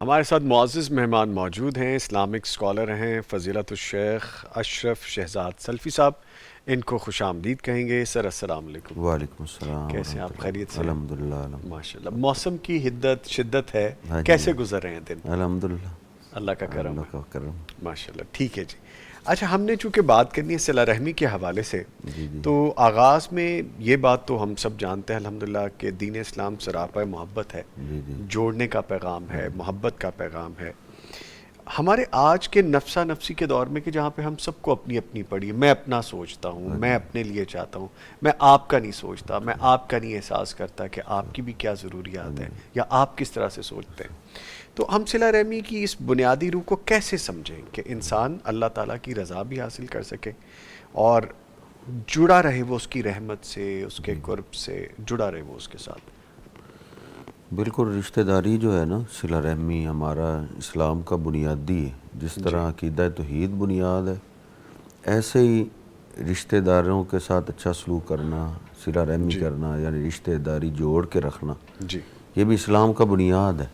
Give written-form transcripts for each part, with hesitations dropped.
ہمارے ساتھ معزز مہمان موجود ہیں، اسلامک اسکالر ہیں فضیلت الشیخ اشرف شہزاد سلفی صاحب. ان کو خوش آمدید کہیں گے. سر السلام علیکم. وعلیکم السلام کیسے ہیں ورحمۃ آپ؟ خیریت اللہ. سے ہیں؟ الحمد للہ الحمد ماشاء اللہ. موسم کی شدت ہے، ہاں جی کیسے گزر رہے ہیں دن؟ الحمد للہ. اللہ کا کرم اللہ ہے. کا کرم. ماشاء اللہ. ٹھیک ہے جی. اچھا، ہم نے چونکہ بات کرنی ہے صلہ رحمی کے حوالے سے، جی جی تو آغاز میں یہ بات تو ہم سب جانتے ہیں الحمدللہ کہ دین اسلام سراپا محبت ہے، جی جی جوڑنے کا پیغام ہے، محبت کا پیغام ہے. ہمارے آج کے نفسا نفسی کے دور میں کہ جہاں پہ ہم سب کو اپنی اپنی پڑی ہے، میں اپنا سوچتا ہوں، ہاں میں جی اپنے لیے چاہتا ہوں، میں آپ کا نہیں سوچتا، میں آپ کا نہیں احساس کرتا کہ آپ کی بھی کیا ضروریات ہیں یا آپ کس طرح سے سوچتے ہیں. تو ہم صلہ رحمی کی اس بنیادی روح کو کیسے سمجھیں کہ انسان اللہ تعالیٰ کی رضا بھی حاصل کر سکے اور جڑا رہے وہ اس کی رحمت سے، اس کے جی جی قرب سے جڑا رہے وہ اس کے ساتھ. بالکل. رشتہ داری جو ہے نا، صلہ رحمی ہمارا اسلام کا بنیادی ہے. جس جی طرح عقیدہ توحید بنیاد ہے، ایسے ہی رشتہ داروں کے ساتھ اچھا سلوک کرنا، صلہ رحمی جی کرنا، یعنی رشتہ داری جوڑ کے رکھنا، جی یہ بھی اسلام کا بنیاد ہے.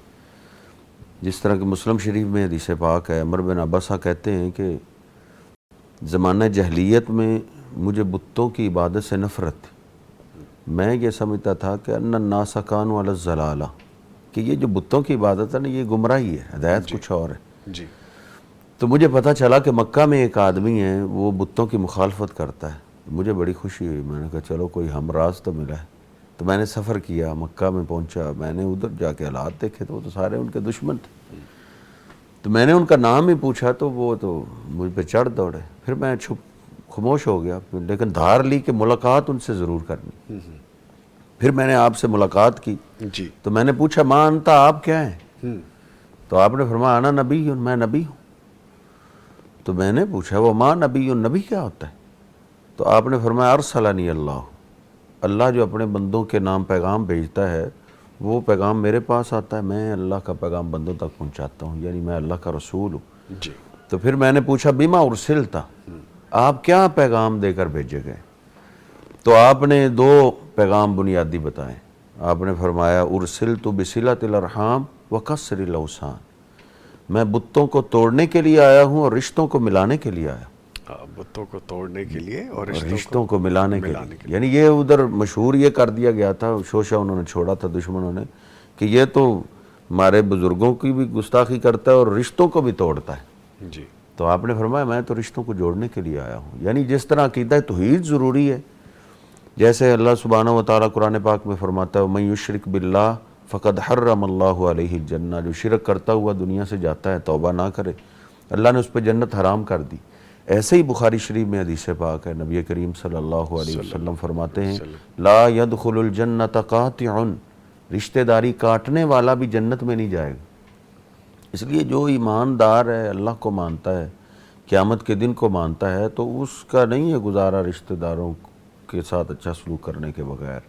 جس طرح کہ مسلم شریف میں حدیث پاک ہے، عمر بن عباسہ کہتے ہیں کہ زمانہ جہلیت میں مجھے بتوں کی عبادت سے نفرت تھی. میں یہ سمجھتا تھا کہ ان الناس کانوا علی الضلالہ، کہ یہ جو بتوں کی عبادت ہے نا، یہ گمراہی ہے، ہدایت جی کچھ اور ہے. جی تو مجھے پتہ چلا کہ مکہ میں ایک آدمی ہے، وہ بتوں کی مخالفت کرتا ہے. مجھے بڑی خوشی ہوئی. میں نے کہا چلو کوئی ہم راز تو ملا ہے. تو میں نے سفر کیا، مکہ میں پہنچا. میں نے ادھر جا کے حالات دیکھے تو وہ تو سارے ان کے دشمن تھے. تو میں نے ان کا نام ہی پوچھا تو وہ تو مجھ پہ چڑھ دوڑے. پھر میں خاموش ہو گیا، لیکن دھار لی کہ ملاقات ان سے ضرور کرنی. پھر میں نے آپ سے ملاقات کی جی تو میں نے پوچھا ماں انتا، آپ کیا ہیں؟ تو آپ نے فرمایا انا نبی، میں نبی ہوں. تو میں نے پوچھا وہ ماں نبی، نبی کیا ہوتا ہے؟ تو آپ نے فرمایا ارسلنی اللہ، اللہ جو اپنے بندوں کے نام پیغام بھیجتا ہے، وہ پیغام میرے پاس آتا ہے، میں اللہ کا پیغام بندوں تک پہنچاتا ہوں، یعنی میں اللہ کا رسول ہوں. جی تو پھر میں نے پوچھا بما ارسلتا، آپ کیا پیغام دے کر بھیجے گئے؟ تو آپ نے دو پیغام بنیادی بتائے. آپ نے فرمایا ارسلت بصلۃ الارحام وکسر الاوثان، میں بتوں کو توڑنے کے لیے آیا ہوں اور رشتوں کو ملانے کے لیے آیا. بتوں کو توڑنے کے لیے اور رشتوں کو ملانے کے ملانے لیے، یعنی یہ ادھر مشہور یہ کر دیا گیا تھا، شوشہ انہوں نے چھوڑا تھا دشمنوں نے، کہ یہ تو ہمارے بزرگوں کی بھی گستاخی کرتا ہے اور رشتوں کو بھی توڑتا ہے. جی تو آپ نے فرمایا میں تو رشتوں کو جوڑنے کے لیے آیا ہوں. یعنی جس طرح عقیدہ توحید ضروری ہے، جیسے اللہ سبحانہ و تعالیٰ قرآن پاک میں فرماتا ہے وَمَن یُشْرِک بِاللَّهِ فَقَدْ حَرَّمَ اللَّهُ عَلَيْهِ الْجَنَّةَ، جو شرک کرتا ہوا دنیا سے جاتا ہے، توبہ نہ کرے، اللہ نے اس پہ جنت حرام کر دی. ایسے ہی بخاری شریف میں حدیث پاک ہے، نبی کریم صلی اللہ علیہ صلی وسلم اللہ علیہ فرماتے ہیں وسلم. لا يدخل الجنة قاطع، رشتہ داری کاٹنے والا بھی جنت میں نہیں جائے گا. اس لیے جو ایماندار ہے، اللہ کو مانتا ہے، قیامت کے دن کو مانتا ہے، تو اس کا نہیں ہے گزارا رشتہ داروں کے ساتھ اچھا سلوک کرنے کے بغیر.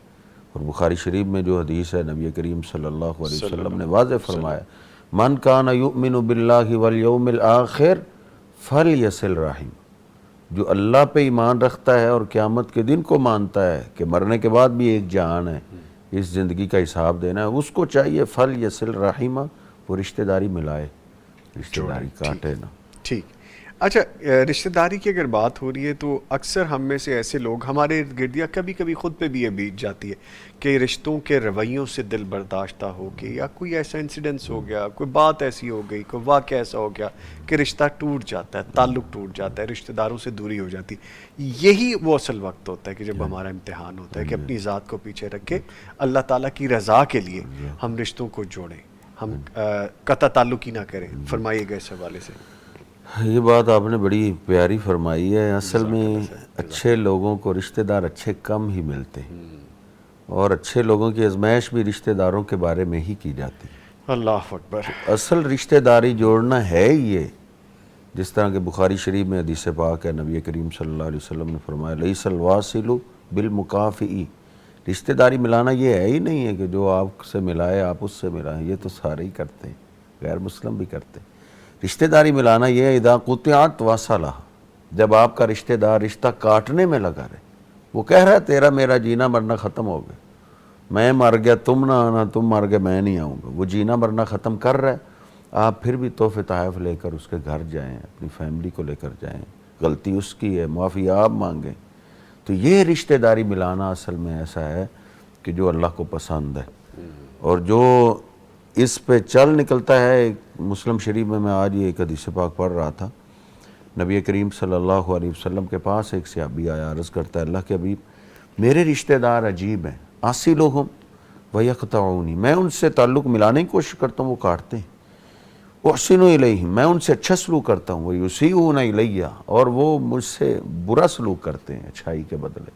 اور بخاری شریف میں جو حدیث ہے، نبی کریم صلی اللہ علیہ صلی وسلم نے اللہ واضح علیہ فرمایا وسلم. من کان یؤمن باللہ والیوم الآخر فلیصل رحم، جو اللہ پہ ایمان رکھتا ہے اور قیامت کے دن کو مانتا ہے کہ مرنے کے بعد بھی ایک جان ہے، اس زندگی کا حساب دینا ہے، اس کو چاہیے فلیصل رحمہ، وہ رشتہ داری ملائے، رشتہ جوڑے. داری ٹھیک کاٹے نہ. ٹھیک. اچھا، رشتہ داری کی اگر بات ہو رہی ہے تو اکثر ہم میں سے ایسے لوگ ہمارے ارد گرد یا کبھی کبھی خود پہ بھی یہ بیت جاتی ہے کہ رشتوں کے رویوں سے دل برداشتہ ہو کے یا کوئی ایسا انسیڈنس ہو گیا، کوئی بات ایسی ہو گئی، کوئی واقعہ ایسا ہو گیا کہ رشتہ ٹوٹ جاتا ہے، تعلق ٹوٹ جاتا ہے، رشتہ داروں سے دوری ہو جاتی. یہی وہ اصل وقت ہوتا ہے کہ جب ہمارا امتحان ہوتا ہے کہ اپنی ذات کو پیچھے رکھ کے اللہ تعالیٰ کی رضا کے لیے ہم رشتوں کو جوڑیں، ہم قطع تعلق ہی نہ کریں. فرمائیے گا اس حوالے سے. یہ بات آپ نے بڑی پیاری فرمائی ہے. اصل جزاک میں اللہ سر، جزاک اچھے لوگوں کو رشتہ دار اچھے کم ہی ملتے، اور اچھے لوگوں کی آزمائش بھی رشتہ داروں کے بارے میں ہی کی جاتی. اللہ اکبر. تو اصل رشتہ داری جوڑنا ہے ہی یہ. جس طرح کہ بخاری شریف میں حدیث پاک ہے، نبی کریم صلی اللہ علیہ وسلم نے فرمایا لیس الواصل بالمکافئی، رشتہ داری ملانا یہ ہے ہی نہیں ہے کہ جو آپ سے ملائے آپ اس سے ملائیں، یہ تو سارے ہی کرتے ہیں، غیر مسلم بھی کرتے ہیں. رشتہ داری ملانا یہ ہے اذا قطعت وصلہ، جب آپ کا رشتہ دار رشتہ کاٹنے میں لگا رہے، وہ کہہ رہا ہے تیرا میرا جینا مرنا ختم ہو گیا، میں مر گیا تم نہ آنا، تم مر گئے میں نہیں آؤں گا، وہ جینا مرنا ختم کر رہا ہے، آپ پھر بھی تحفے تحائف لے کر اس کے گھر جائیں، اپنی فیملی کو لے کر جائیں، غلطی اس کی ہے، معافی آپ مانگیں. تو یہ رشتہ داری ملانا اصل میں ایسا ہے کہ جو اللہ کو پسند ہے، اور جو اس پہ چل نکلتا ہے. مسلم شریف میں آج یہ ایک حدیث پاک پڑھ رہا تھا، نبی کریم صلی اللہ علیہ وسلم کے پاس ایک صحابی آیا، عرض کرتا ہے اللہ کے حبیب میرے رشتہ دار عجیب ہیں، آصلہم ویقطعونی، میں ان سے تعلق ملانے کی کوشش کرتا ہوں وہ کاٹتے ہیں، احسن الیہم، میں ان سے اچھا سلوک کرتا ہوں، ویسیئون الیہ، اور وہ مجھ سے برا سلوک کرتے ہیں اچھائی کے بدلے.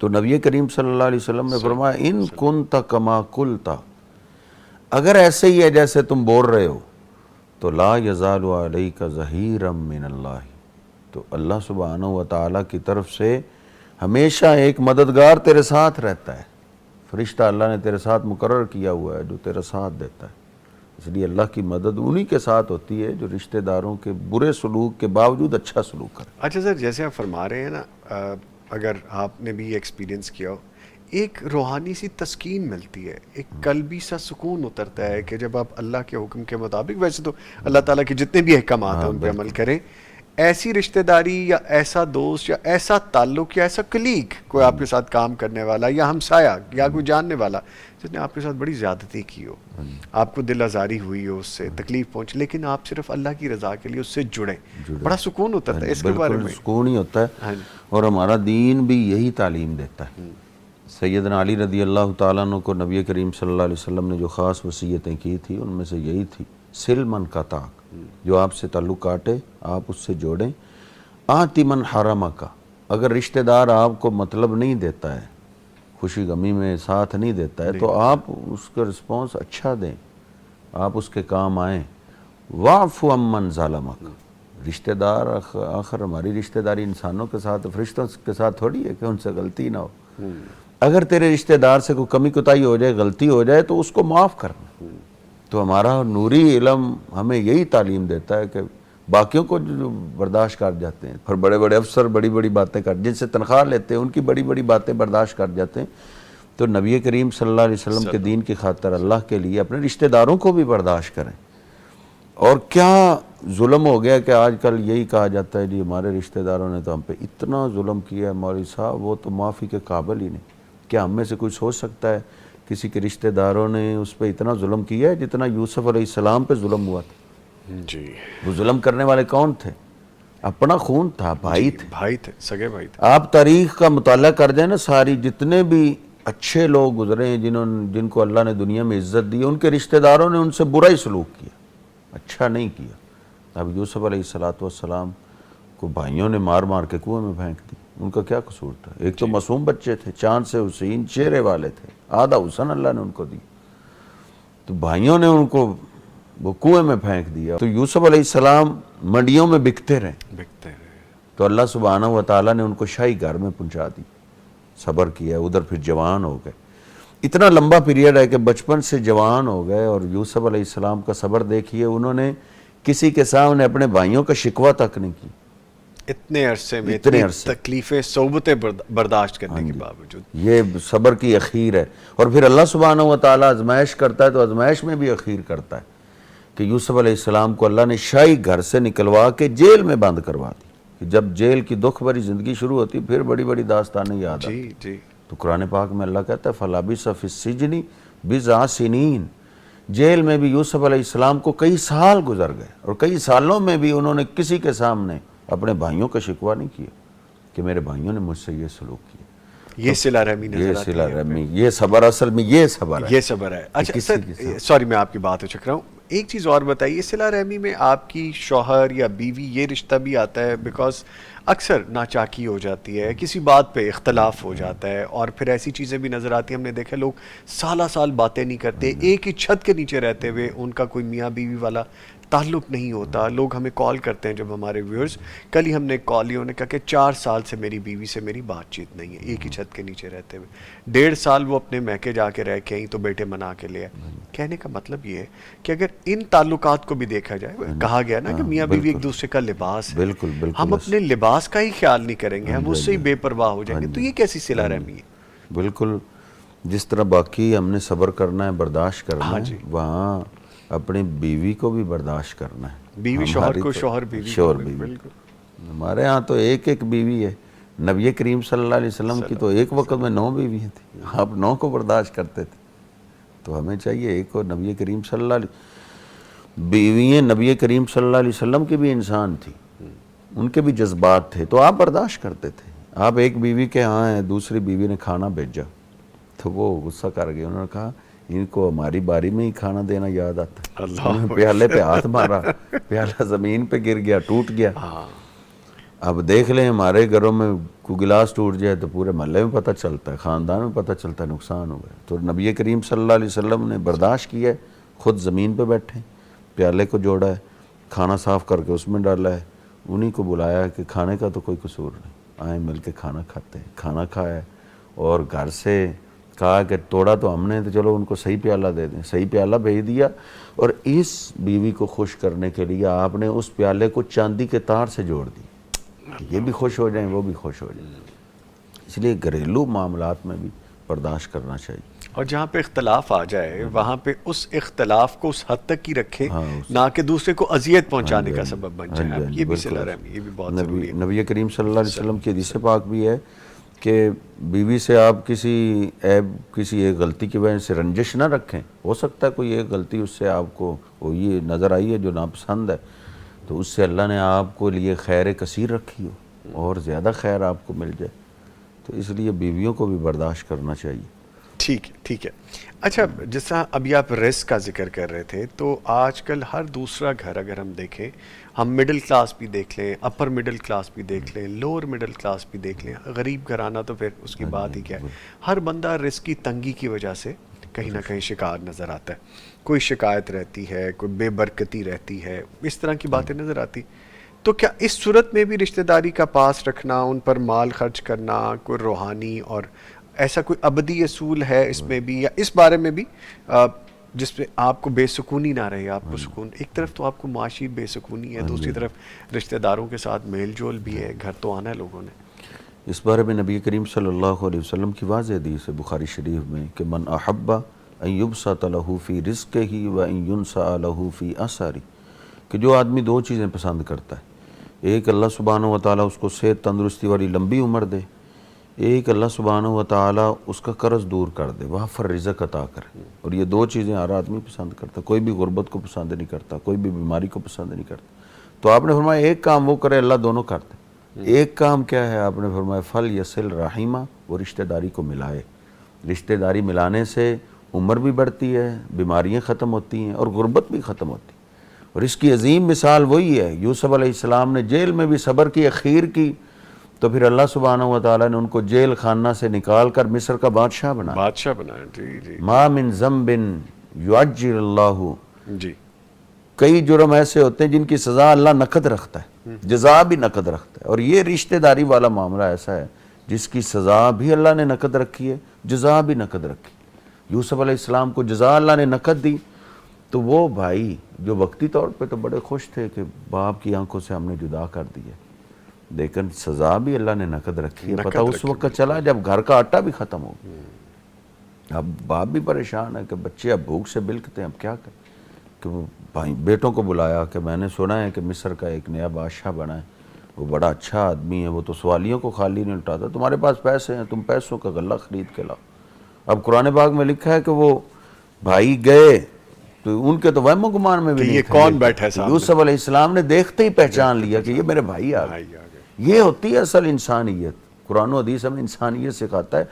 تو نبی کریم صلی اللہ علیہ وسلم نے فرمایا ان کنت کما قلت، اگر ایسے ہی ہے جیسے تم بول رہے ہو تو لا یزال علیک ظہیرا من اللہ، تو اللہ سبحانہ و تعالیٰ کی طرف سے ہمیشہ ایک مددگار تیرے ساتھ رہتا ہے. فرشتہ اللہ نے تیرے ساتھ مقرر کیا ہوا ہے جو تیرا ساتھ دیتا ہے. اس لیے اللہ کی مدد انہی کے ساتھ ہوتی ہے جو رشتہ داروں کے برے سلوک کے باوجود اچھا سلوک کرے. اچھا سر، جیسے آپ فرما رہے ہیں نا، اگر آپ نے بھی ایکسپیرینس کیا ہو، ایک روحانی سی تسکین ملتی ہے، ایک قلبی سا سکون اترتا ہے کہ جب آپ اللہ کے حکم کے مطابق، ویسے تو اللہ تعالیٰ کے جتنے بھی احکامات ہیں ان پہ عمل کریں، ایسی رشتہ داری یا ایسا دوست یا ایسا تعلق یا ایسا کلیگ، کوئی آپ کے ساتھ کام کرنے والا یا ہمسایہ یا کوئی جاننے والا جس نے آپ کے ساتھ بڑی زیادتی کی ہو، آپ کو دل آزاری ہوئی ہو، اس سے تکلیف پہنچی، لیکن آپ صرف اللہ کی رضا کے لیے اس سے جڑیں، بڑا سکون اترتا ہے. اس کے بارے میں بالکل سکون ہی ہوتا ہے، اور ہمارا دین بھی یہی تعلیم دیتا ہے. سیدنا علی رضی اللہ تعالیٰ عنہ کو نبی کریم صلی اللہ علیہ وسلم نے جو خاص وصیتیں کی تھی ان میں سے یہی تھی، سل من قطعک، جو آپ سے تعلق کاٹے آپ اس سے جوڑیں. آتی من حرمک، اگر رشتہ دار آپ کو مطلب نہیں دیتا ہے، خوشی غمی میں ساتھ نہیں دیتا ہے، تو آپ اس کا رسپانس اچھا دیں، آپ اس کے کام آئیں. واعف عمن ظلمک، رشتہ دار آخر ہماری رشتہ داری انسانوں کے ساتھ، فرشتوں کے ساتھ تھوڑی ہے کہ ان سے غلطی نہ ہو. اگر تیرے رشتہ دار سے کوئی کمی کوتاہی ہو جائے، غلطی ہو جائے تو اس کو معاف کرنا. تو ہمارا نوری علم ہمیں یہی تعلیم دیتا ہے کہ باقیوں کو جو برداشت کر جاتے ہیں، پھر بڑے بڑے افسر بڑی بڑی باتیں کر، جن سے تنخواہ لیتے ہیں ان کی بڑی بڑی باتیں برداشت کر جاتے ہیں، تو نبی کریم صلی اللہ علیہ وسلم کے دین کی خاطر اللہ کے لیے اپنے رشتہ داروں کو بھی برداشت کریں. اور کیا ظلم ہو گیا کہ آج کل یہی کہا جاتا ہے جی ہمارے رشتہ داروں نے تو ہم پہ اتنا ظلم کیا ہے مولوی صاحب، وہ تو معافی کے قابل ہی نہیں. کیا ہم میں سے کوئی سوچ سکتا ہے کسی کے رشتہ داروں نے اس پہ اتنا ظلم کیا ہے جتنا یوسف علیہ السلام پہ ظلم ہوا تھا؟ جی، وہ ظلم کرنے والے کون تھے؟ اپنا خون تھا، بھائی تھے، بھائی تھے، سگے بھائی تھے. آپ تاریخ کا مطالعہ کر دیں نا، ساری جتنے بھی اچھے لوگ گزرے ہیں جن کو اللہ نے دنیا میں عزت دی، ان کے رشتہ داروں نے ان سے برا ہی سلوک کیا، اچھا نہیں کیا. اب یوسف علیہ السلام کو بھائیوں نے مار مار کے کنویں میں پھینک دی، ان کا کیا قصور تھا؟ ایک تو معصوم بچے تھے، چاند سے حسین چہرے والے تھے، آدھا حسن اللہ نے ان کو دی، تو بھائیوں نے ان کو وہ کنویں میں پھینک دیا. تو یوسف علیہ السلام منڈیوں میں بکتے رہے، تو اللہ سبحانہ و تعالیٰ نے ان کو شاہی گھر میں پہنچا دی. صبر کیا، ادھر پھر جوان ہو گئے. اتنا لمبا پیریڈ ہے کہ بچپن سے جوان ہو گئے. اور یوسف علیہ السلام کا صبر دیکھیے، انہوں نے کسی کے سامنے اپنے بھائیوں کا شکوہ تک نہیں کی، اتنے عرصے میں اتنی تکلیفیں صحبتیں برداشت کرنے کے باوجود. یہ صبر کی اخیر ہے. اور پھر اللہ سبحانہ و تعالیٰ آزمائش کرتا ہے تو آزمائش میں بھی اخیر کرتا ہے کہ یوسف علیہ السلام کو اللہ نے شاہی گھر سے نکلوا کے جیل میں بند کروا دی. کہ جب جیل کی دکھ بھری زندگی شروع ہوتی پھر بڑی بڑی داستانیں یاد آتی. جی. تو قرآن پاک میں اللہ کہتا ہے فَلَبِثَ فِي السِّجْنِ بِضْعَ سِنِينَ، جیل میں بھی یوسف علیہ السلام کو کئی سال گزر گئے، اور کئی سالوں میں بھی انہوں نے کسی کے سامنے اپنے بھائیوں کا شکوہ نہیں کیا کہ میرے بھائیوں نے مجھ سے یہ سلوک کیا. یہ صلہ رحمی نظر آتی ہے، یہ صلہ رحمی، یہ صبر، اصل میں یہ صبر ہے، یہ صبر ہے. اچھا سر، سوری میں آپ کی بات چک رہا ہوں، ایک چیز اور بتائیے، صلہ رحمی میں آپ کی شوہر یا بیوی یہ رشتہ بھی آتا ہے؟ بیکاز اکثر ناچاکی ہو جاتی ہے، کسی بات پہ اختلاف ہو جاتا ہے، اور پھر ایسی چیزیں بھی نظر آتی ہیں. ہم نے دیکھا لوگ سالہ سال باتیں نہیں کرتے، ایک ہی چھت کے نیچے رہتے ہوئے ان کا کوئی میاں بیوی والا تعلق نہیں ہوتا. لوگ ہمیں کال کرتے ہیں، جب ہمارے ویورز، کل ہی ہم نے کال لی، انہوں نے کہا کہ 4 سال سے میری بیوی سے میری بات چیت نہیں ہے، ایک ہی چھت کے نیچے رہتے ہوئے. 1.5 سال وہ اپنے میکے جا کے رہ کے آئیں تو بیٹے منا کے لے آئے. کہنے کا مطلب یہ ہے کہ اگر ان تعلقات کو بھی دیکھا جائے، کہا گیا نا کہ میاں بیوی ایک دوسرے کا لباس ہے، بالکل ہم اپنے لباس کا ہی خیال نہیں کریں گے، ہم اس سے ہی بے پرواہ ہو جائیں گے، تو یہ کیسی صلہ رحمی ہے؟ بالکل جس طرح باقی ہم نے صبر کرنا ہے، برداشت کرنا ہے، وہاں اپنی بیوی کو بھی برداشت کرنا ہے. بیوی شوہر کو، شوہر بیوی کو. شوہر بیوی. بالکل. ہمارے ہاں تو ایک بیوی ہے. نبی کریم صلی اللہ علیہ وسلم کی تو ایک وقت میں 9 بیویاں تھیں. آپ 9 کو برداشت کرتے تھے. تو ہمیں چاہیے ایک اور نبی کریم صلی اللہ علیہ بیوییں نبی کریم صلی اللہ علیہ وسلم کی بھی انسان تھی، ان کے بھی جذبات تھے، تو آپ برداشت کرتے تھے. آپ ایک بیوی کے ہاں ہیں، دوسری بیوی نے کھانا بھیجا تو وہ غصہ کر گئے. انہوں نے کہا ان کو ہماری باری میں ہی کھانا دینا یاد آتا ہے. انہوں نے پیالے پہ ہاتھ مارا، پیالہ زمین پہ گر گیا، ٹوٹ گیا. اب دیکھ لیں ہمارے گھروں میں کوئی گلاس ٹوٹ جائے تو پورے محلے میں پتہ چلتا ہے، خاندان میں پتہ چلتا ہے نقصان ہو گیا. تو نبی کریم صلی اللہ علیہ وسلم نے برداشت کیا ہے، خود زمین پہ بیٹھے، پیالے کو جوڑا ہے، کھانا صاف کر کے اس میں ڈالا ہے، انہی کو بلایا کہ کھانے کا تو کوئی قصور نہیں، آئیں مل کے کھانا کھاتے ہیں. کھانا کھایا اور گھر سے کہا کہ توڑا تو ہم نے، تو چلو ان کو صحیح پیالہ دے دیں. صحیح پیالہ بھیج دیا. اور اس بیوی کو خوش کرنے کے لیے آپ نے اس پیالے کو چاندی کے تار سے جوڑ دی، یہ بھی خوش ہو جائیں وہ بھی خوش ہو جائیں. اس لیے گھریلو معاملات میں بھی برداشت کرنا چاہیے. اور جہاں پہ اختلاف آ جائے وہاں پہ اس اختلاف کو اس حد تک ہی رکھیں نہ کہ دوسرے کو اذیت پہنچانے کا سبب بن جائے. یہ بھی صلہ رحمی، یہ بھی بہت ضروری ہے. نبی کریم صلی اللہ علیہ وسلم کی حدیث پاک بھی ہے کہ بیوی سے آپ کسی عیب، کسی ایک غلطی کی وجہ سے رنجش نہ رکھیں. ہو سکتا ہے کوئی ایک غلطی اس سے آپ کو وہ یہ نظر آئی ہے جو ناپسند ہے، تو اس سے اللہ نے آپ کو لیے خیر کثیر رکھی ہو اور زیادہ خیر آپ کو مل جائے. تو اس لیے بیویوں کو بھی برداشت کرنا چاہیے. ٹھیک ہے، ٹھیک ہے. اچھا، جس طرح ابھی آپ رزق کا ذکر کر رہے تھے، تو آج کل ہر دوسرا گھر اگر ہم دیکھیں، ہم مڈل کلاس بھی دیکھ لیں، اپر مڈل کلاس بھی دیکھ لیں، لوور مڈل کلاس بھی دیکھ لیں، غریب گھرانہ تو پھر اس کی بات ہی کیا ہے. ہر بندہ رزق کی تنگی کی وجہ سے کہیں نہ کہیں شکار نظر آتا ہے. کوئی شکایت رہتی ہے، کوئی بے برکتی رہتی ہے، اس طرح کی باتیں نظر آتی. تو کیا اس صورت میں بھی رشتہ داری کا پاس رکھنا، ان پر مال خرچ کرنا کوئی روحانی اور ایسا کوئی ابدی اصول ہے اس میں بھی، یا اس بارے میں بھی جس پہ آپ کو بے سکونی نہ رہے، آپ کو سکون؟ ایک طرف تو آپ کو معاشی بے سکونی ہے، دوسری طرف رشتہ داروں کے ساتھ میل جول بھی ہے، گھر تو آنا ہے لوگوں نے. اس بارے میں نبی کریم صلی اللہ علیہ وسلم کی واضح حدیث ہے بخاری شریف میں کہ من احب ان یبسط لہ فی رزقہ وان ینسأ لہ فی اثرہ، کہ جو آدمی 2 چیزیں پسند کرتا ہے، ایک اللہ سبحانہ و تعالیٰ اس کو صحت تندرستی والی لمبی عمر دے، ایک اللہ سبحانہ و تعالیٰ اس کا قرض دور کر دے، وافر رزق عطا کرے. اور یہ 2 چیزیں ہر آدمی پسند کرتا. کوئی بھی غربت کو پسند نہیں کرتا، کوئی بھی بیماری کو پسند نہیں کرتا. تو آپ نے فرمایا ایک کام وہ کرے، اللہ دونوں کر دے. ایک کام کیا ہے؟ آپ نے فرمایا فل یصل رحیمہ، وہ رشتہ داری کو ملائے. رشتہ داری ملانے سے عمر بھی بڑھتی ہے، بیماریاں ختم ہوتی ہیں اور غربت بھی ختم ہوتی ہے. اور اس کی عظیم مثال وہی ہے، یوسف علیہ السلام نے جیل میں بھی صبر کی، اخیر کی، تو پھر اللہ سبحانہ و تعالیٰ نے ان کو جیل خانہ سے نکال کر مصر کا بادشاہ بنایا. جی ما من ذنب یعجل اللہ، جی. کئی جرم ایسے ہوتے ہیں جن کی سزا اللہ نقد رکھتا ہے، جزا بھی نقد رکھتا ہے. اور یہ رشتہ داری والا معاملہ ایسا ہے جس کی سزا بھی اللہ نے نقد رکھی ہے، جزا بھی نقد رکھی. یوسف علیہ السلام کو جزا اللہ نے نقد دی، تو وہ بھائی جو وقتی طور پہ تو بڑے خوش تھے کہ باپ کی آنکھوں سے ہم نے جدا کر دیا، لیکن سزا بھی اللہ نے نقد رکھی ہے. پتہ اس وقت چلا جب گھر کا آٹا بھی ختم ہو گیا. اب باپ بھی پریشان ہے کہ بچے اب بھوک سے بلکتے ہیں، اب کیا کریں. کہ وہ بھائی بیٹوں کو بلایا کہ میں نے سنا ہے کہ مصر کا ایک نیا بادشاہ بنا ہے، وہ بڑا اچھا آدمی ہے، وہ تو سوالیوں کو خالی نہیں اٹھاتا، تمہارے پاس پیسے ہیں، تم پیسوں کا غلہ خرید کے لاؤ. اب قرآن پاک میں لکھا ہے کہ وہ بھائی گئے تو ان کے تو وہم و گمان میں بھی نہیں یہ تھے. کون بیٹھا ہے سامنے؟ یوسف علیہ السلام نے دیکھتے ہی پہچان لیا کہ یہ میرے بھائی آ گئے. یہ ہوتی ہے اصل انسانیت. قرآن و حدیث ہمیں انسانیت سکھاتا ہے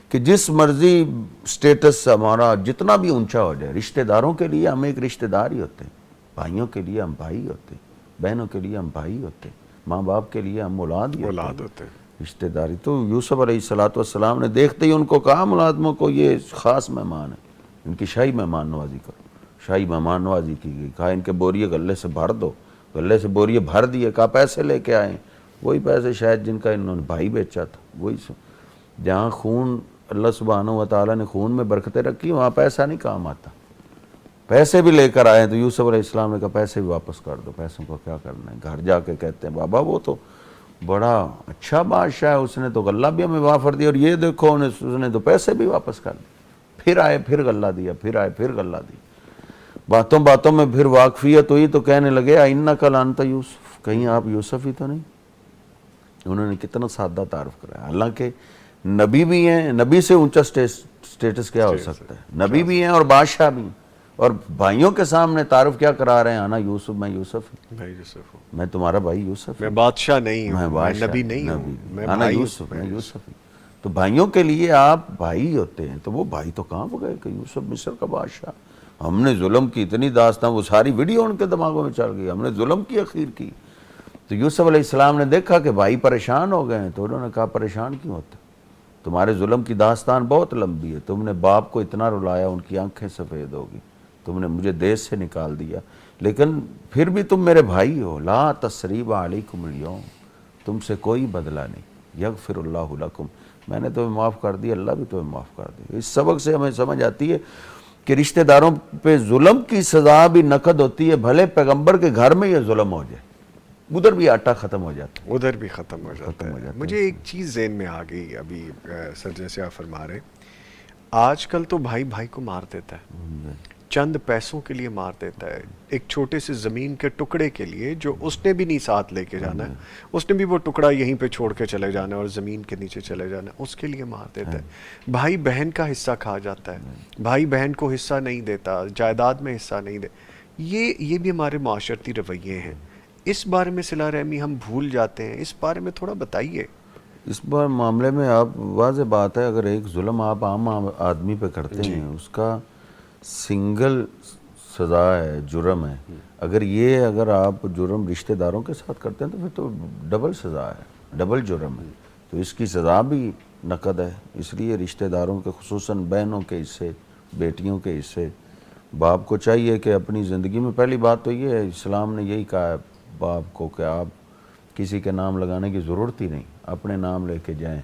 کہ جس مرضی سٹیٹس ہمارا جتنا بھی اونچا ہو جائے، رشتہ داروں کے لیے ہم ایک رشتہ دار ہی ہوتے ہیں، بھائیوں کے لیے ہم بھائی ہوتے ہیں، بہنوں کے لیے ہم بھائی ہوتے ہیں، ماں باپ کے لیے ہم اولاد ہی ہوتے ہیں. رشتہ داری تو یوسف علیہ السلام نے دیکھتے ہی ان کو کہا ملازموں کو یہ خاص مہمان ہے، ان کی شاہی مہمان نوازی کرو. شاہی مہمان نوازی کی گئی. کہا ان کے بوریے غلے سے بھر دو. غلے سے بوریے بھر دیے. کہا پیسے لے کے آئیں، وہی پیسے شاید جن کا انہوں نے بھائی بیچا تھا. وہی جہاں خون، اللہ سبحانہ و تعالیٰ نے خون میں برکتیں رکھی، وہاں پیسہ نہیں کام آتا. پیسے بھی لے کر آئے تو یوسف علیہ السلام نے کہا پیسے بھی واپس کر دو، پیسوں کو کیا کرنا ہے. گھر جا کے کہتے ہیں بابا وہ تو بڑا اچھا بادشاہ ہے، اس نے تو غلہ بھی ہمیں وافر دیا، اور یہ دیکھو اس نے تو پیسے بھی واپس کر دیے. پھر آئے، پھر غلہ دیا، پھر آئے، پھر غلہ دیا. باتوں باتوں میں پھر واقفیت ہوئی تو کہنے لگے اِنَّکَ لَأَنْتَ یوسف، کہیں آپ یوسف ہی تو نہیں؟ انہوں نے کتنا سادہ تعارف کرایا، حالانکہ نبی بھی ہیں، نبی سے اونچا سٹیٹس کیا ہو سکتا ہے، نبی بھی ہیں اور بادشاہ بھی ہیں، اور بھائیوں کے سامنے تعارف کیا کرا رہے ہیں، انا یوسف، میں یوسف ہوں، میں یوسف ہوں، میں تمہارا بھائی یوسف میں ہوں، بادشاہ نہیں میں ہوں، میں بادشاہ نبی نہیں ہوں، نبی میں انا بھائی یوسف، ہوں، میں یوسف ہوں۔ تو بھائیوں کے لیے آپ بھائی ہوتے ہیں، تو وہ بھائی تو کہاں ہو گئے کہ یوسف مصر کا بادشاہ، ہم نے ظلم کی اتنی داستان، وہ ساری ویڈیو ان کے دماغوں میں چل گئی، ہم نے ظلم کی اخیر کی۔ تو یوسف علیہ السلام نے دیکھا کہ بھائی پریشان ہو گئے ہیں، تو انہوں نے کہا پریشان کیوں ہوتے، تمہارے ظلم کی داستان بہت لمبی ہے، تم نے باپ کو اتنا رلایا ان کی آنکھیں سفید ہوگی، تم نے مجھے دیس سے نکال دیا، لیکن پھر بھی تم میرے بھائی ہو، لا تثریب علیکم اليوم، تم سے کوئی بدلہ نہیں، یغفر اللہ لکم، میں نے تمہیں معاف کر دیا، اللہ بھی تمہیں معاف کر دے۔ اس سبق سے ہمیں سمجھ آتی ہے کہ رشتہ داروں پہ ظلم کی سزا بھی نقد ہوتی ہے، بھلے پیغمبر کے گھر میں یہ ظلم ہو جائے، ادھر بھی آٹا ختم ہو جاتا ادھر بھی ختم ہو ہے، جاتا ختم ہو ہے۔ جاتا مجھے ایک چیز ذہن میں آ گئی ابھی سر، جیسے آپ فرما رہے، آج کل تو بھائی بھائی کو مار دیتا ہے، چند پیسوں کے لیے مار دیتا ہے، ایک چھوٹے سے زمین کے ٹکڑے کے لیے جو اس نے بھی نہیں ساتھ لے کے جانا ہے، اس نے بھی وہ ٹکڑا یہیں پہ چھوڑ کے چلے جانا ہے اور زمین کے نیچے چلے جانا ہے، اس کے لیے مار دیتا ہے۔ بھائی بہن کا حصہ کھا جاتا ہے، بھائی بہن کو حصہ نہیں دیتا، جائیداد میں حصہ نہیں دے، یہ بھی ہمارے معاشرتی رویے ہیں۔ اس بارے میں صلہ رحمی ہم بھول جاتے ہیں، اس بارے میں تھوڑا بتائیے۔ اس بار معاملے میں آپ واضح بات ہے، اگر ایک ظلم آپ عام آدمی پہ کرتے جی ہیں، اس کا سنگل سزا ہے، جرم ہے، اگر آپ جرم رشتہ داروں کے ساتھ کرتے ہیں تو پھر تو ڈبل سزا ہے، ڈبل جرم ہے، تو اس کی سزا بھی نقد ہے۔ اس لیے رشتہ داروں کے، خصوصاً بہنوں کے حصے، بیٹیوں کے حصے، باپ کو چاہیے کہ اپنی زندگی میں، پہلی بات تو یہ ہے، اسلام نے یہی کہا ہے باپ کو کہ آپ کسی کے نام لگانے کی ضرورت ہی نہیں، اپنے نام لے کے جائیں،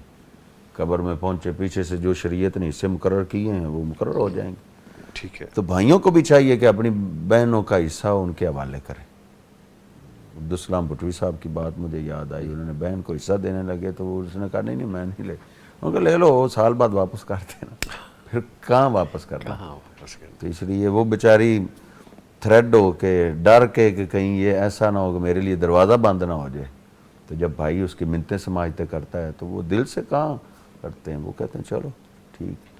قبر میں پہنچے پیچھے سے جو شریعت نے حصے مقرر کیے ہیں وہ مقرر ہو جائیں گے۔ ٹھیک ہے۔ تو بھائیوں کو بھی چاہیے کہ اپنی بہنوں کا حصہ ان کے حوالے کریں۔ عبدالسلام بٹوی صاحب کی بات مجھے یاد آئی، انہوں نے بہن کو حصہ دینے لگے تو اس نے کہا نہیں میں نہیں لے، انہوں نے کہا لے لو، سال بعد واپس کر دینا، پھر کہاں واپس کرنا۔ کہاں واپس کرنا؟ تو اس لیے وہ بیچاری تھریڈ ہو کے، ڈر کے کہ کہیں یہ ایسا نہ ہو کہ میرے لیے دروازہ بند نہ ہو جائے، تو جب بھائی اس کی منتیں سماجتے کرتا ہے تو وہ دل سے کہاں کرتے ہیں، وہ کہتے ہیں چلو ٹھیک۔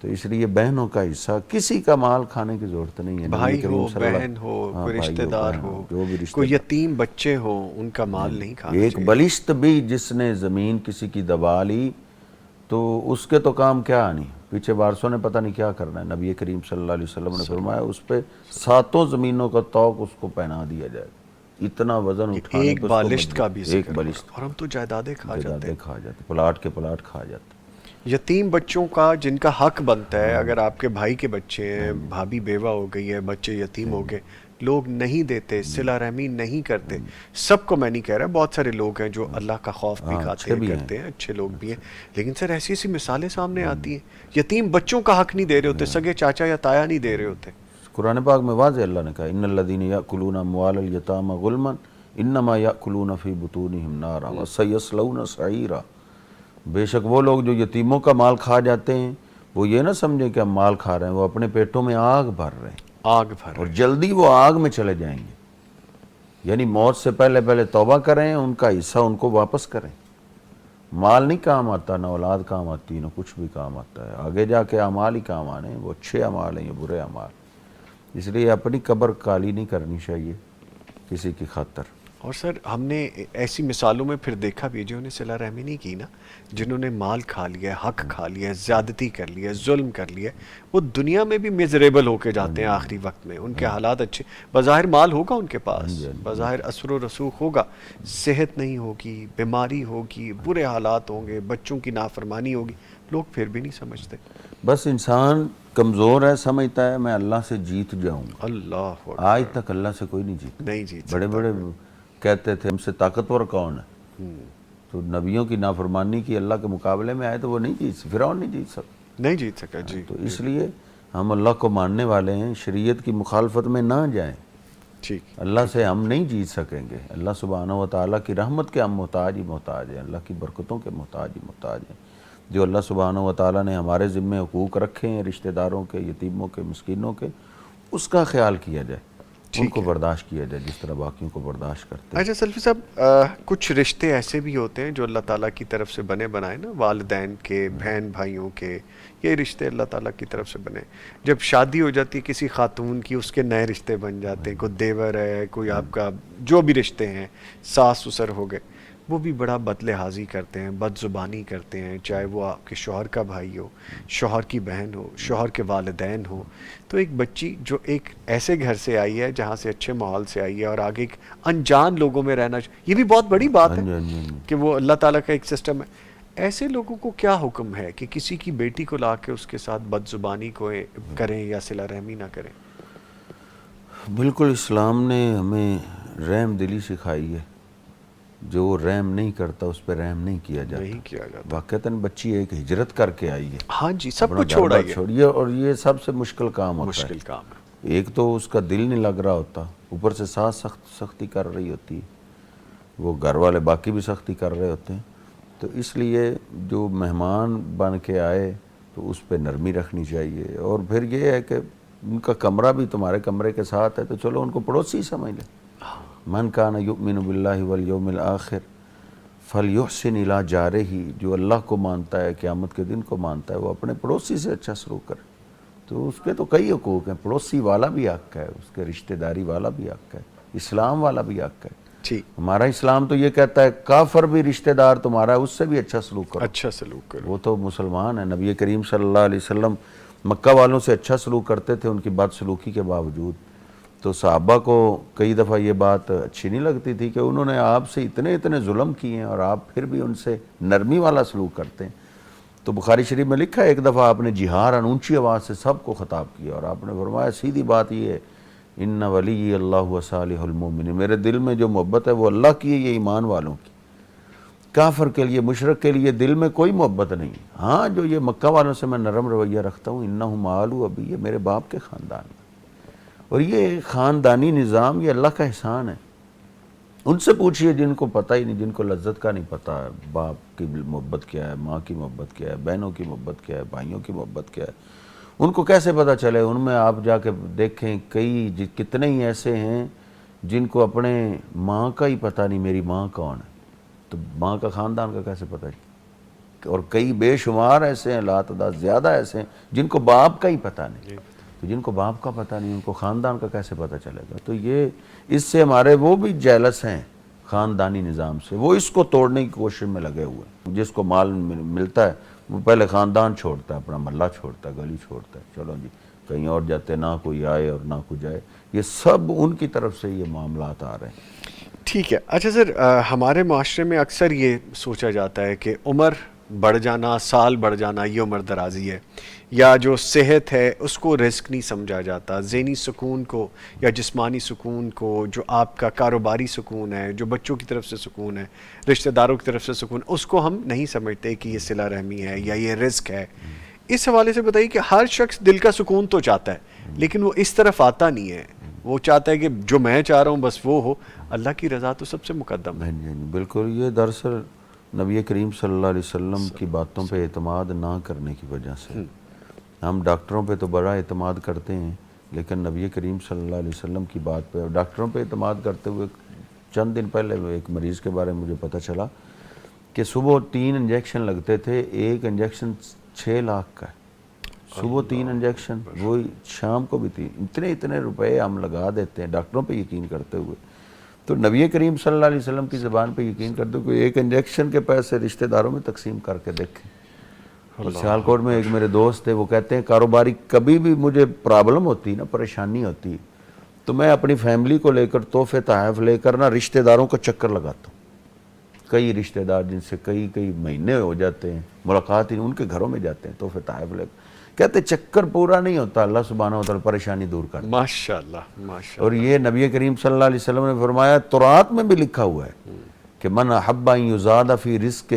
تو اس لیے بہنوں کا حصہ، کسی کا مال کھانے کی ضرورت نہیں ہے، نبی بھائی کریم ہو، صلی اللہ، بہن ہو، ہاں کوئی بھائی رشتہ دار بہن ہو، جو بھی رشتہ کوئی دار، یتیم بچے ہوں، ان کا مال نہیں کھانا ایک چاہیے۔ بلشت بھی جس نے زمین کسی کی دبا لی تو اس کے تو کام کیا نہیں، پیچھے وارثوں نے پتہ نہیں کیا کرنا ہے۔ نبی کریم صلی اللہ علیہ وسلم نے فرمایا اس پہ 7 زمینوں کا طوق اس کو پہنا دیا جائے گا، اتنا وزن کہ اٹھانے ایک پہ اس کو بالشت کا بھی ایک ذکر ہو رہا، بلشت، اور ہم تو جائیدادیں کھا جاتے جائیدادیں ہیں۔ کھا جاتے، پلاٹ کے پلاٹ کھا جاتے۔ یتیم بچوں کا جن کا حق بنتا ہے، اگر آپ کے بھائی کے بچے ہیں، بھابھی بیوہ ہو گئی ہے، بچے یتیم ہو گئے، لوگ نہیں دیتے، صلہ رحمی نہیں کرتے۔ سب کو میں نہیں کہہ رہا، بہت سارے لوگ ہیں جو اللہ کا خوف بھی ہاں کھاتے اچھے ہیں، بھی ہیں، کرتے ہیں، اچھے لوگ بھی ہیں، لیکن سر ایسی ایسی مثالیں سامنے آتی ہیں، یتیم بچوں کا حق نہیں دے رہے ہوتے، سگے چاچا یا تایا نہیں دے رہے ہوتے۔ قرآن پاک میں واضح اللہ نے کہا ان الذین یاکلون اموال الیتامی ظلما انما یاکلون فی بطونہم نارا وسیصلون سعیرا، بے شک وہ لوگ جو یتیموں کا مال کھا جاتے ہیں، وہ یہ نہ سمجھیں کہ ہم مال کھا رہے ہیں، وہ اپنے پیٹوں میں آگ بھر رہے ہیں، آگ بھر اور رہے جلدی وہ آگ میں چلے جائیں گے۔ یعنی موت سے پہلے توبہ کریں، ان کا حصہ ان کو واپس کریں۔ مال نہیں کام آتا، نہ اولاد کام آتی، نہ کچھ بھی کام آتا ہے، آگے جا کے اعمال ہی کام آنے ہیں، وہ اچھے اعمال ہیں یا برے اعمال۔ اس لیے اپنی قبر کالی نہیں کرنی چاہیے کسی کی خاطر۔ اور سر ہم نے ایسی مثالوں میں پھر دیکھا بھی جنہوں نے صلہ رحمی نہیں کی نا، جنہوں نے مال کھا لیا ہے، حق کھا لیا ہے، زیادتی کر لیا ہے، ظلم کر لیا ہے، وہ دنیا میں بھی میزریبل ہو کے جاتے ہیں آخری وقت میں، ان کے حالات اچھے، بظاہر مال ہوگا ان کے پاس، بظاہر اثر و رسوخ ہوگا، صحت نہیں ہوگی، بیماری ہوگی، برے حالات ہوں گے، بچوں کی نافرمانی ہوگی، لوگ پھر بھی نہیں سمجھتے۔ بس انسان کمزور ہے، سمجھتا ہے میں اللہ سے جیت جاؤں گا، اللہ آج اکبر، تک اللہ سے کوئی نہیں جیتا۔ نہیں جیت بڑے سکتا بڑے کوئی۔ کہتے تھے ہم سے طاقتور کون ہے، تو نبیوں کی نافرمانی کی اللہ کے مقابلے میں آئے تو وہ نہیں جیت، فرعون نہیں جیت سکتا۔ نہیں جیت سکا، جی تو اس لیے ہم اللہ کو ماننے والے ہیں، شریعت کی مخالفت میں نہ جائیں، ٹھیک۔ اللہ سے ہم نہیں جیت سکیں گے، اللہ سبحانہ و تعالیٰ کی رحمت کے ہم محتاج ہی محتاج ہیں، اللہ کی برکتوں کے محتاج ہی محتاج ہیں۔ جو اللہ سبحانہ و تعالیٰ نے ہمارے ذمے حقوق رکھے ہیں رشتہ داروں کے، یتیموں کے، مسکینوں کے، اس کا خیال کیا جائے، ان کو برداشت کیا جائے جس طرح باقیوں کو برداشت کرتے ہیں۔ اچھا سلفی صاحب، کچھ رشتے ایسے بھی ہوتے ہیں جو اللہ تعالیٰ کی طرف سے بنے بنائے نا، والدین کے، بہن بھائیوں کے، یہ رشتے اللہ تعالیٰ کی طرف سے بنے. جب شادی ہو جاتی ہے کسی خاتون کی، اس کے نئے رشتے بن جاتے ہیں، کوئی دیور ہے، کوئی آپ کا جو بھی رشتے ہیں، ساس سسر ہو گئے، وہ بھی بڑا بد لحاظی کرتے ہیں، بد زبانی کرتے ہیں، چاہے وہ آپ کے شوہر کا بھائی ہو، شوہر کی بہن ہو، شوہر کے والدین ہو. تو ایک بچی جو ایک ایسے گھر سے آئی ہے جہاں سے اچھے ماحول سے آئی ہے اور آگے ایک انجان لوگوں میں رہنا، یہ بھی بہت بڑی بات ہے ہاں جی، ہاں جی، ہاں جی۔ کہ وہ اللہ تعالیٰ کا ایک سسٹم ہے. ایسے لوگوں کو کیا حکم ہے کہ کسی کی بیٹی کو لا کے اس کے ساتھ بد زبانی کو کریں یا صلہ رحمی نہ کریں؟ بالکل، اسلام نے ہمیں رحم دلی سکھائی ہے. جو رحم نہیں کرتا اس پہ رحم نہیں کیا جاتا. نہیں کیا جاتا. واقعتاً بچی ایک ہجرت کر کے آئی ہے، ہاں جی، سب اپنا کچھ گھر چھوڑ بار آئی ہے. چھوڑیے، اور یہ سب سے مشکل کام ہوتا ہے. مشکل کام ہے. ایک تو اس کا دل نہیں لگ رہا ہوتا، اوپر سے ساس سختی کر رہی ہوتی ہے، وہ گھر والے باقی بھی سختی کر رہے ہوتے ہیں. تو اس لیے جو مہمان بن کے آئے تو اس پہ نرمی رکھنی چاہیے. اور پھر یہ ہے کہ ان کا کمرہ بھی تمہارے کمرے کے ساتھ ہے تو چلو ان کو پڑوسی سمجھ لیں. من کان یؤمن باللہ والیوم الآخر فلیحسن الی جارہ، جو اللہ کو مانتا ہے، قیامت کے دن کو مانتا ہے، وہ اپنے پڑوسی سے اچھا سلوک کرے. تو اس کے تو کئی حقوق ہیں، پڑوسی والا بھی حق ہے، اس کے رشتہ داری والا بھی حق ہے، اسلام والا بھی حق ہے. ٹھیک. ہمارا اسلام تو یہ کہتا ہے کافر بھی رشتہ دار تمہارا ہے، اس سے بھی اچھا سلوک کرو. اچھا سلوک کرو. وہ تو مسلمان ہے. نبی کریم صلی اللہ علیہ وسلم مکہ والوں سے اچھا سلوک کرتے تھے ان کی بد سلوکی کے باوجود. تو صحابہ کو کئی دفعہ یہ بات اچھی نہیں لگتی تھی کہ انہوں نے آپ سے اتنے ظلم کیے ہیں اور آپ پھر بھی ان سے نرمی والا سلوک کرتے ہیں. تو بخاری شریف میں لکھا ہے ایک دفعہ آپ نے جہارن اونچی آواز سے سب کو خطاب کیا اور آپ نے فرمایا سیدھی بات یہ ہے، ان ولی اللہ و صالح المومن، میرے دل میں جو محبت ہے وہ اللہ کی ہے، یہ ایمان والوں کی. کافر کے لیے، مشرک کے لیے دل میں کوئی محبت نہیں. ہاں جو یہ مکہ والوں سے میں نرم رویہ رکھتا ہوں، انہم آلو ابی، یہ میرے باپ کے خاندان میں، اور یہ خاندانی نظام یہ اللہ کا احسان ہے. ان سے پوچھئے جن کو پتہ ہی نہیں، جن کو لذت کا نہیں پتہ، باپ کی محبت کیا ہے، ماں کی محبت کیا ہے، بہنوں کی محبت کیا ہے، بھائیوں کی محبت کیا ہے، ان کو کیسے پتہ چلے؟ ان میں آپ جا کے دیکھیں کتنے ہی ایسے ہیں جن کو اپنے ماں کا ہی پتہ نہیں میری ماں کون ہے، تو ماں کا خاندان کا کیسے پتہ ہے؟ اور کئی بے شمار ایسے ہیں، لا تعداد زیادہ ایسے ہیں جن کو باپ کا ہی پتہ نہیں. تو جن کو باپ کا پتہ نہیں ان کو خاندان کا کیسے پتہ چلے گا؟ تو یہ اس سے ہمارے وہ بھی جیلس ہیں خاندانی نظام سے، وہ اس کو توڑنے کی کوشش میں لگے ہوئے ہیں. جس کو مال ملتا ہے وہ پہلے خاندان چھوڑتا ہے، اپنا محلہ چھوڑتا ہے، گلی چھوڑتا ہے، چلو جی کہیں اور جاتے، نہ کوئی آئے اور نہ کوئی جائے. یہ سب ان کی طرف سے یہ معاملات آ رہے ہیں. ٹھیک ہے. اچھا سر، ہمارے معاشرے میں اکثر یہ سوچا جاتا ہے کہ عمر بڑھ جانا، سال بڑھ جانا، یہ عمر درازی ہے، یا جو صحت ہے اس کو رزق نہیں سمجھا جاتا، ذہنی سکون کو یا جسمانی سکون کو، جو آپ کا کاروباری سکون ہے، جو بچوں کی طرف سے سکون ہے، رشتہ داروں کی طرف سے سکون، اس کو ہم نہیں سمجھتے کہ یہ صلہ رحمی ہے یا یہ رزق ہے. اس حوالے سے بتائیے کہ ہر شخص دل کا سکون تو چاہتا ہے لیکن وہ اس طرف آتا نہیں ہے. وہ چاہتا ہے کہ جو میں چاہ رہا ہوں بس وہ ہو. اللہ کی رضا تو سب سے مقدم ہے. بالکل. یہ دراصل نبی کریم صلی اللہ علیہ وسلم کی باتوں پہ اعتماد نہ کرنے کی وجہ سے. ہم ڈاکٹروں پہ تو بڑا اعتماد کرتے ہیں لیکن نبی کریم صلی اللہ علیہ وسلم کی بات پہ، ڈاکٹروں پہ اعتماد کرتے ہوئے چند دن پہلے ایک مریض کے بارے میں مجھے پتہ چلا کہ صبح 3 انجیکشن لگتے تھے، ایک انجیکشن 6 لاکھ کا ہے. صبح 3 انجیکشن، وہی شام کو بھی 3. اتنے روپے ہم لگا دیتے ہیں ڈاکٹروں پہ یقین کرتے ہوئے. تو نبی کریم صلی اللہ علیہ وسلم کی زبان پہ یقین کرتے ہوئے ایک انجیکشن کے پیسے رشتہ داروں میں تقسیم کر کے دیکھیں. اور سیالکوٹ میں ایک میرے دوست تھے، وہ کہتے ہیں کاروباری کبھی بھی مجھے پرابلم ہوتی نا، پریشانی ہوتی، تو میں اپنی فیملی کو لے کر تحفے تحائف لے کر نا رشتہ داروں کو چکر لگاتا ہوں. کئی رشتہ دار جن سے کئی مہینے ہو جاتے ہیں ملاقات ہی، ان کے گھروں میں جاتے ہیں تحفے تحائف لے کر. کہتے چکر پورا نہیں ہوتا، اللہ سبحانہ و تعالی پریشانی دور کرتا. ماشاءاللہ ماشاءاللہ. اور یہ نبی کریم صلی اللہ علیہ وسلم نے فرمایا، تورات میں بھی لکھا ہوا ہے کہ من احب ان یزاد فی رزقہ،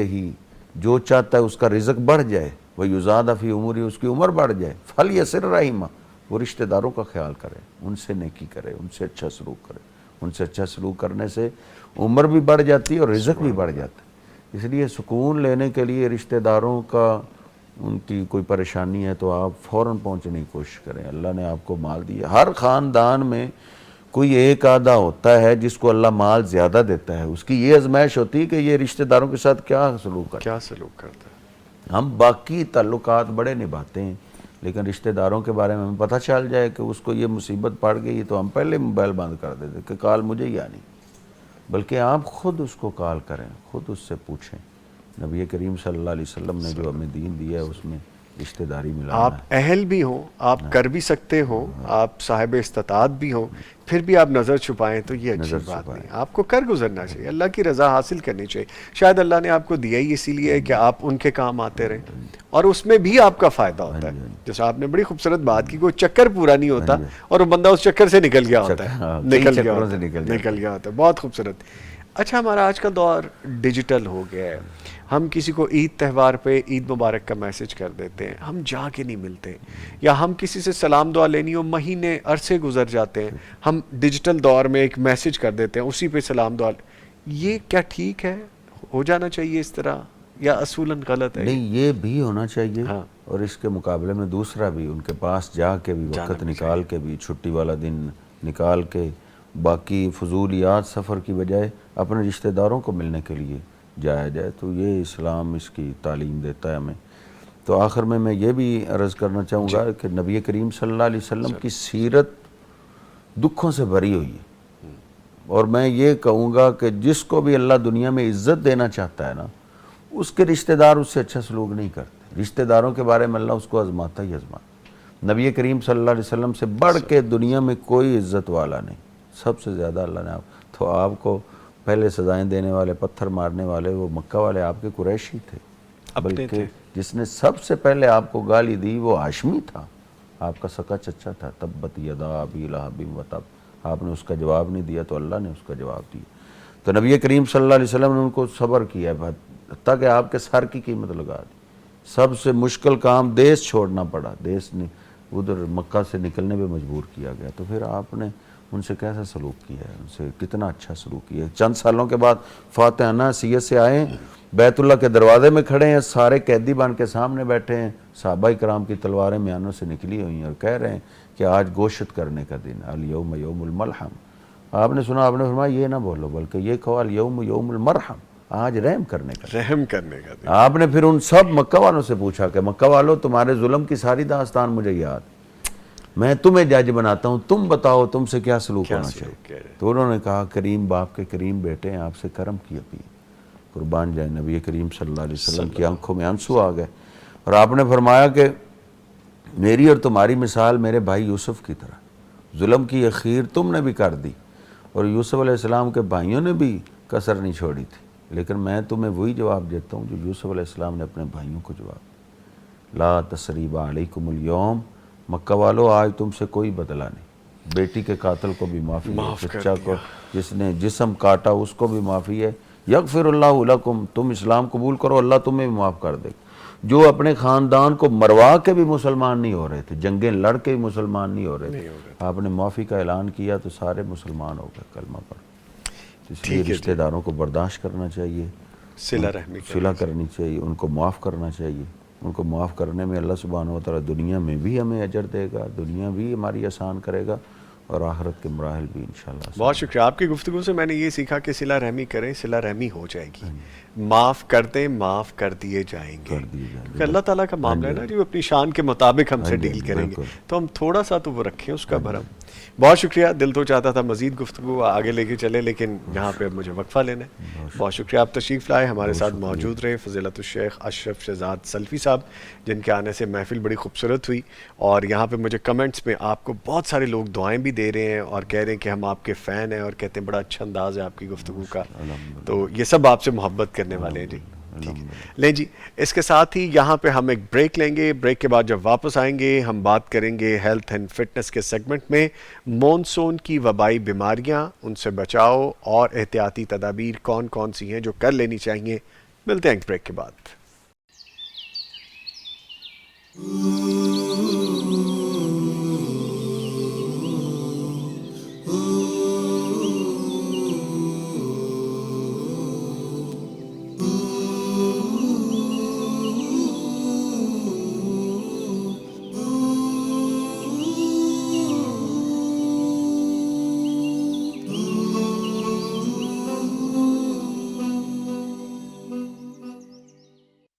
جو چاہتا ہے اس کا رزق بڑھ جائے، وہ یزاد فی عمری، اس کی عمر بڑھ جائے، فلیصل رحمہ، وہ رشتہ داروں کا خیال کرے، ان سے نیکی کرے، ان سے اچھا سلوک کرے. ان سے اچھا سلوک کرنے سے عمر بھی بڑھ جاتی ہے اور رزق بھی بڑھ جاتا ہے. اس لیے سکون لینے کے لیے رشتہ داروں کا ان کی کوئی پریشانی ہے تو آپ فوراً پہنچنے کی کوشش کریں. اللہ نے آپ کو مال دیا. ہر خاندان میں کوئی ایک آدھا ہوتا ہے جس کو اللہ مال زیادہ دیتا ہے. اس کی یہ آزمائش ہوتی ہے کہ یہ رشتہ داروں کے ساتھ کیا سلوک کرتا ہے. کیا سلوک کرتا ہے. ہم باقی تعلقات بڑے نبھاتے ہیں لیکن رشتہ داروں کے بارے میں ہمیں پتہ چل جائے کہ اس کو یہ مصیبت پڑ گئی تو ہم پہلے موبائل بند کر دیتے کہ کال مجھے ہی آنی. بلکہ آپ خود اس کو کال کریں, خود اس سے پوچھیں. نبی کریم صلی اللہ علیہ وسلم نے جو ہمیں دین دیا ہے اس میں رشتہ داری ملانا آپ ہے. اہل بھی ہوں, آپ کر بھی سکتے ہوں, آپ صاحب استطاعت بھی ہوں, پھر بھی آپ نظر چھپائیں تو یہ اچھی بات نہیں. آپ کو کر گزرنا چاہیے, اللہ کی رضا حاصل کرنی چاہیے. شاید اللہ نے آپ کو دیا ہی اسی لیے کہ آپ ان کے کام آتے رہیں اور اس میں بھی آپ کا فائدہ ہوتا ہے. جیسے آپ نے بڑی خوبصورت بات کی, کوئی چکر پورا نہیں ہوتا اور وہ بندہ اس چکر سے نکل گیا ہوتا ہے, نکل گیا ہوتا ہے. بہت خوبصورت. اچھا, ہمارا آج کا دور ڈیجیٹل ہو گیا ہے. ہم کسی کو عید تہوار پہ عید مبارک کا میسج کر دیتے ہیں, ہم جا کے نہیں ملتے, یا ہم کسی سے سلام دعا لینی ہو مہینے عرصے گزر جاتے ہیں, ہم ڈیجیٹل دور میں ایک میسج کر دیتے ہیں, اسی پہ سلام دعا. یہ کیا ٹھیک ہے, ہو جانا چاہیے اس طرح, یا اصولاً غلط ہے؟ نہیں, یہ بھی ہونا چاہیے. ہاں. اور اس کے مقابلے میں دوسرا بھی, ان کے پاس جا کے بھی, وقت نکال کے بھی, چھٹی والا دن نکال کے, باقی فضولیات سفر کی بجائے اپنے رشتہ داروں کو ملنے کے لیے جایا جائے. تو یہ اسلام اس کی تعلیم دیتا ہے ہمیں. تو آخر میں یہ بھی عرض کرنا چاہوں گا کہ نبی کریم صلی اللہ علیہ وسلم کی سیرت دکھوں سے بھری ہوئی ہے. اور میں یہ کہوں گا کہ جس کو بھی اللہ دنیا میں عزت دینا چاہتا ہے نا, اس کے رشتہ دار اس سے اچھا سلوک نہیں کرتے. رشتہ داروں کے بارے میں اللہ اس کو آزماتا ہی آزماتا. نبی کریم صلی اللہ علیہ وسلم سے بڑھ کے دنیا میں کوئی عزت والا نہیں. سب سے زیادہ اللہ نے تو آپ کو پہلے سزائیں دینے والے, پتھر مارنے والے وہ مکہ والے آپ کے قریشی تھے. بلکہ جس نے سب سے پہلے آپ کو گالی دی وہ ہاشمی تھا, آپ کا سکا چچا تھا. تبت یدا ابی لہب وتب. آپ نے اس کا جواب نہیں دیا تو اللہ نے اس کا جواب دیا. تو نبی کریم صلی اللہ علیہ وسلم نے ان کو صبر کیا حتیٰ کہ آپ کے سر کی قیمت لگا دی. سب سے مشکل کام دیس چھوڑنا پڑا, دیس نے ادھر مکہ سے نکلنے پہ مجبور کیا گیا. تو پھر آپ نے ان سے کیسا سلوک کیا ہے, ان سے کتنا اچھا سلوک کیا ہے. چند سالوں کے بعد فاتحانہ حیثیت سے آئے, بیت اللہ کے دروازے میں کھڑے ہیں, سارے قیدی بن کے سامنے بیٹھے ہیں, صحابہ کرام کی تلواریں میانوں سے نکلی ہوئی ہیں اور کہہ رہے ہیں کہ آج گوشت کرنے کا دن, الیوم یوم الملحم. آپ نے سنا, آپ نے فرمایا یہ نہ بولو بلکہ یہ کہو الیوم یوم المرحم, آج رحم کرنے کا دن. رحم کرنے کا دن. آپ نے پھر ان سب مکہ والوں سے پوچھا کہ مکہ والوں تمہارے ظلم کی ساری داستان مجھے یاد, میں تمہیں جج بناتا ہوں, تم بتاؤ تم سے کیا سلوک ہونا چاہیے. تو انہوں نے کہا کریم باپ کے کریم بیٹے ہیں, آپ سے کرم کی اپیل. قربان جائے نبی کریم صلی اللہ علیہ وسلم کی آنکھوں میں آنسو آ گئے اور آپ نے فرمایا کہ میری اور تمہاری مثال میرے بھائی یوسف کی طرح. ظلم کی اخیر تم نے بھی کر دی اور یوسف علیہ السلام کے بھائیوں نے بھی کسر نہیں چھوڑی تھی, لیکن میں تمہیں وہی جواب دیتا ہوں جو یوسف علیہ السلام نے اپنے بھائیوں کو جواب. لا تثریب علیکم اليوم, مکہ والو آج تم سے کوئی بدلہ نہیں. بیٹی کے قاتل کو بھی معافی ہے, بچہ کو جس نے جسم کاٹا اس کو بھی معافی ہے. یغفر اللہ لکم, تم اسلام قبول کرو اللہ تمہیں بھی معاف کر دے. جو اپنے خاندان کو مروا کے بھی مسلمان نہیں ہو رہے تھے, جنگیں لڑ کے بھی مسلمان نہیں ہو رہے تھے, آپ نے معافی کا اعلان کیا تو سارے مسلمان ہو گئے کلمہ پڑھ. اس لیے رشتہ داروں کو برداشت کرنا چاہیے, صلہ کرنی چاہیے, ان کو معاف کرنا چاہیے. ان کو معاف کرنے میں اللہ سبحانہ و تعالیٰ دنیا میں بھی ہمیں اجر دے گا, دنیا بھی ہماری آسان کرے گا اور آخرت کے مراحل بھی انشاءاللہ. بہت شکریہ. آپ کی گفتگو سے میں نے یہ سیکھا کہ صلہ رحمی کریں, صلہ رحمی ہو جائے گی. معاف کر دیں, معاف کر دیے جائیں گے. کیونکہ اللہ تعالیٰ کا معاملہ ہے نا, جو اپنی شان کے مطابق ہم سے ڈیل کریں گے, تو ہم تھوڑا سا تو وہ رکھیں اس کا بھرم. بہت شکریہ. دل تو چاہتا تھا مزید گفتگو آگے لے کے چلے, لیکن یہاں پہ اب مجھے وقفہ لینا ہے. بہت شکریہ, آپ تشریف لائے, ہمارے ساتھ موجود رہے فضیلت الشیخ اشرف شہزاد سلفی صاحب, جن کے آنے سے محفل بڑی خوبصورت ہوئی. اور یہاں پہ مجھے کمنٹس میں آپ کو بہت سارے لوگ دعائیں بھی دے رہے ہیں اور کہہ رہے ہیں کہ ہم آپ کے فین ہیں, اور کہتے ہیں بڑا اچھا انداز ہے آپ کی گفتگو کا. تو یہ سب آپ سے محبت کرنے والے ہیں. جی لیں جی, اس کے ساتھ ہی یہاں پہ ہم ایک بریک لیں گے. بریک کے بعد جب واپس آئیں گے ہم بات کریں گے ہیلتھ اینڈ فٹنس کے سیگمنٹ میں مونسون کی وبائی بیماریاں, ان سے بچاؤ اور احتیاطی تدابیر کون کون سی ہیں جو کر لینی چاہیے. ملتے ہیں ایک بریک کے بعد.